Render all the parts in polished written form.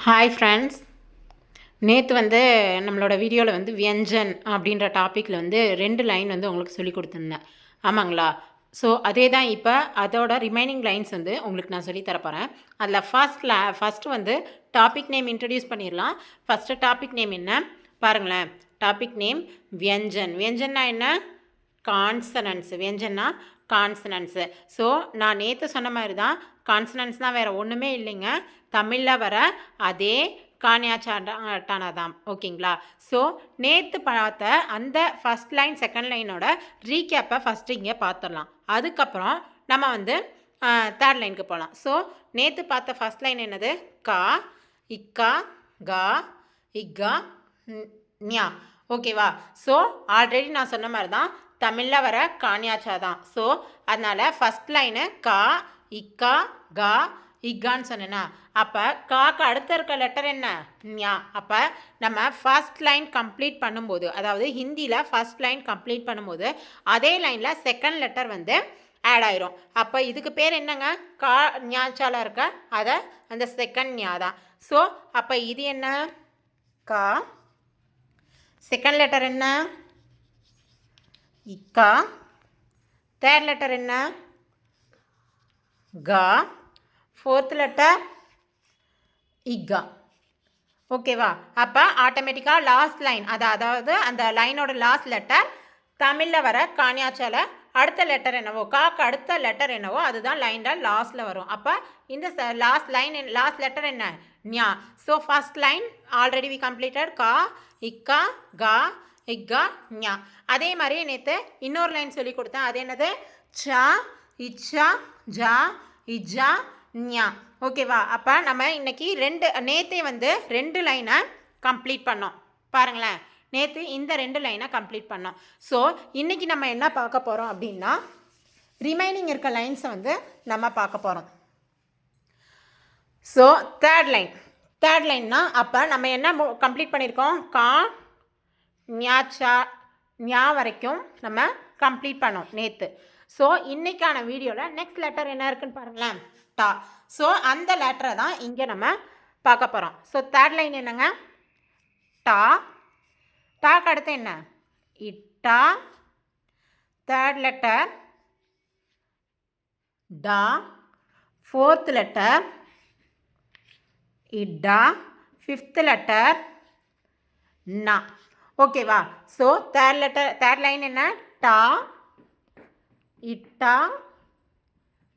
Hi friends, நேற்று நம்மளோட வீடியோவில் வியஞ்சன் அப்படின்ற டாப்பிக்கில் 2 லைன் உங்களுக்கு சொல்லி கொடுத்துருந்தேன். ஆமாங்களா? ஸோ அதே தான் இப்போ அதோட ரிமைனிங் லைன்ஸ் உங்களுக்கு நான் சொல்லி தரப்போகிறேன். அதில் ஃபஸ்ட்டு டாபிக் நேம் இன்ட்ரடியூஸ் பண்ணிடலாம். ஃபஸ்ட்டு டாபிக் நேம் என்ன பாருங்களேன். Topic name வியஞ்சன். வியஞ்சன்னா என்ன? கான்சனன்ஸு. வியஞ்சன்னா கான்சனன்ஸு. ஸோ நான் நேற்று சொன்ன மாதிரி தான், கான்சனன்ஸ் தான், வேறு ஒன்றுமே இல்லைங்க. தமிழில் வர அதே கான்யாச்சாட்டானா தான். ஓகேங்களா? ஸோ நேற்று பார்த்த அந்த ஃபஸ்ட் லைன் செகண்ட் லைனோட ரீகேப்பை ஃபஸ்ட்டு இங்கே பார்த்துடலாம். அதுக்கப்புறம் நம்ம தேர்ட் லைனுக்கு போகலாம். ஸோ நேற்று பார்த்த ஃபஸ்ட் லைன் என்னது? கா, இக்கா, கா, இக்கா, ஞா. ஓகேவா? ஸோ ஆல்ரெடி நான் சொன்ன மாதிரி தான், தமிழில் வர கான்யாச்சா தான். ஸோ அதனால் ஃபஸ்ட் லைனு கா, இக்கா, கா, இக்கான்னு சொன்னேன்னா, அப்போ காக்கு அடுத்த இருக்க லெட்டர் என்ன? ஞா. அப்போ நம்ம ஃபஸ்ட் லைன் கம்ப்ளீட் பண்ணும்போது, அதாவது ஹிந்தியில் ஃபஸ்ட் லைன் கம்ப்ளீட் பண்ணும்போது அதே லைனில் செகண்ட் லெட்டர் ஆட் ஆயிரும். அப்போ இதுக்கு பேர் என்னங்க? கா ஞாச்சால இருக்க அதை அந்த செகண்ட் ஞா தான். ஸோ அப்போ இது என்ன? கா. செகண்ட் லெட்டர் என்ன? இக்கா. தேர்ட் லெட்டர் என்ன? கா. ஃபோர்த் லெட்டர் இக்கா. ஓகேவா? அப்போ ஆட்டோமேட்டிக்காக லாஸ்ட் லைன், அதாவது அந்த லைனோட லாஸ்ட் லெட்டர் தமிழில் வர கான்யாச்சால அடுத்த லெட்டர் என்னவோ, காக்கு அடுத்த லெட்டர் என்னவோ அதுதான் லைனில் லாஸ்ட்டில் வரும். அப்போ இந்த லாஸ்ட் லெட்டர் என்ன? ஞா. So first line already we completed. கா, இக்கா, கா, இக்கா, ஞா. அதே மாதிரி நேற்று இன்னொரு லைன் சொல்லி கொடுத்தேன். அது என்னது? சா, இச்சா, ஜா, இஜா, ஞா. ஓகேவா? அப்போ நம்ம இன்றைக்கி நேற்றே 2 லைனை கம்ப்ளீட் பண்ணோம். பாருங்களேன், நேற்று இந்த 2 லைனை கம்ப்ளீட் பண்ணோம். ஸோ இன்றைக்கி நம்ம என்ன பார்க்க போகிறோம் அப்படின்னா, ரிமைனிங் இருக்க லைன்ஸை நம்ம பார்க்க போகிறோம். ஸோ தேர்ட் லைன்னா அப்போ நம்ம என்ன கம்ப்ளீட் பண்ணியிருக்கோம்? கா, ஞாச்சா, ஞா வரைக்கும் நம்ம கம்ப்ளீட் பண்ணோம் நேற்று. ஸோ இன்றைக்கான வீடியோவில் நெக்ஸ்ட் லெட்டர் என்ன இருக்குன்னு பாருங்களேன். டா. ஸோ அந்த லெட்டரை தான் இங்கே நம்ம பார்க்க போகிறோம். ஸோ தேர்ட் லைன் என்னங்க? டா. டாக்கு அடுத்து என்ன? இட்டா. தேர்ட் லெட்டர் டா. ஃபோர்த் லெட்டர் இடா. ஃபிஃப்த் லெட்டர் நா. ஓகேவா? ஸோ தேர்ட் லைன் என்ன? டா, இட்டா,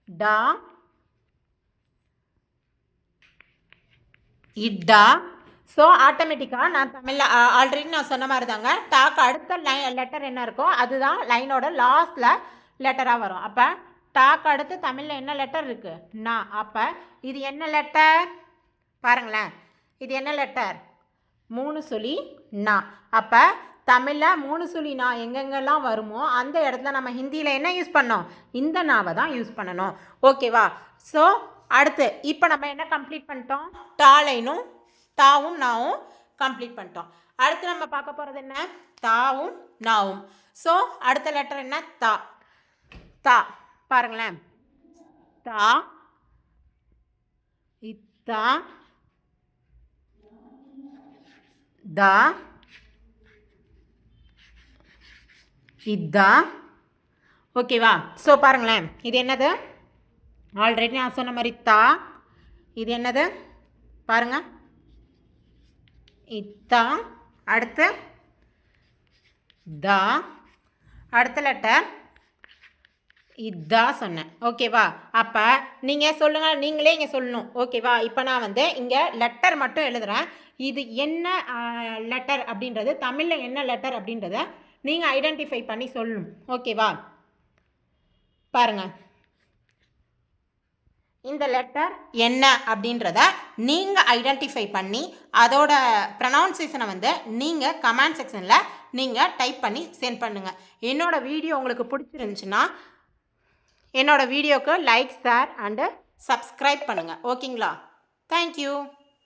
டா, இடா. ஸோ ஆட்டோமேட்டிக்காக நான் தமிழில் ஆல்ரெடி நான் சொன்ன மாதிரி தாங்க, டாக்கு அடுத்த லெட்டர் என்ன இருக்கோ அதுதான் லைனோட லாஸ்ட்டில் லெட்டராக வரும். அப்போ டாக்கு அடுத்து தமிழில் என்ன லெட்டர் இருக்குது? நா. அப்போ இது என்ன லெட்டர்? பாருங்களேன், இது என்ன லெட்டர்? 3 சுழி நா. அப்போ தமிழில் 3 சுழி நா எங்கெங்கெல்லாம் வருமோ அந்த இடத்துல நம்ம ஹிந்தியில் என்ன யூஸ் பண்ணோம்? இந்த நாவை தான் யூஸ் பண்ணணும். ஓகேவா? ஸோ அடுத்து இப்போ நம்ம என்ன கம்ப்ளீட் பண்ணிட்டோம்? டா லைனும் தாவும் நாவும் கம்ப்ளீட் பண்ணிட்டோம். அடுத்து நம்ம பார்க்க போகிறது என்ன? தாவும் நாவும். ஸோ அடுத்த லெட்டர் என்ன? தா. தா. பாருங்களேன், தா, இத்தா, தா, இதா. ஓகேவா? ஸோ பாருங்களேன், இது என்னது? ஆல்ரெடி நான் சொன்ன மாதிரி தா. இது என்னது? பாருங்க, இத்தா. அடுத்து தா. அடுத்த லெட்டர் இதா சொன்னேன். ஓகேவா? அப்போ நீங்கள் சொல்லுங்கள், நீங்களே இங்கே சொல்லணும். ஓகேவா? இப்போ நான் இங்கே லெட்டர் மட்டும் எழுதுகிறேன். இது என்ன லெட்டர் அப்படின்றது, தமிழில் என்ன லெட்டர் அப்படின்றத நீங்கள் ஐடென்டிஃபை பண்ணி சொல்லணும். ஓகேவா? பாருங்கள், இந்த லெட்டர் என்ன அப்படின்றத நீங்கள் ஐடென்டிஃபை பண்ணி அதோட ப்ரொனவுன்சியேஷனை நீங்கள் கமெண்ட் செக்ஷனில் நீங்கள் டைப் பண்ணி சென்ட் பண்ணுங்கள். என்னோடய வீடியோ உங்களுக்கு பிடிச்சிருந்துச்சுன்னா என்னோடய வீடியோவுக்கு லைக், ஷேர் அண்டு சப்ஸ்கிரைப் பண்ணுங்கள். ஓகேங்களா? தேங்க்யூ.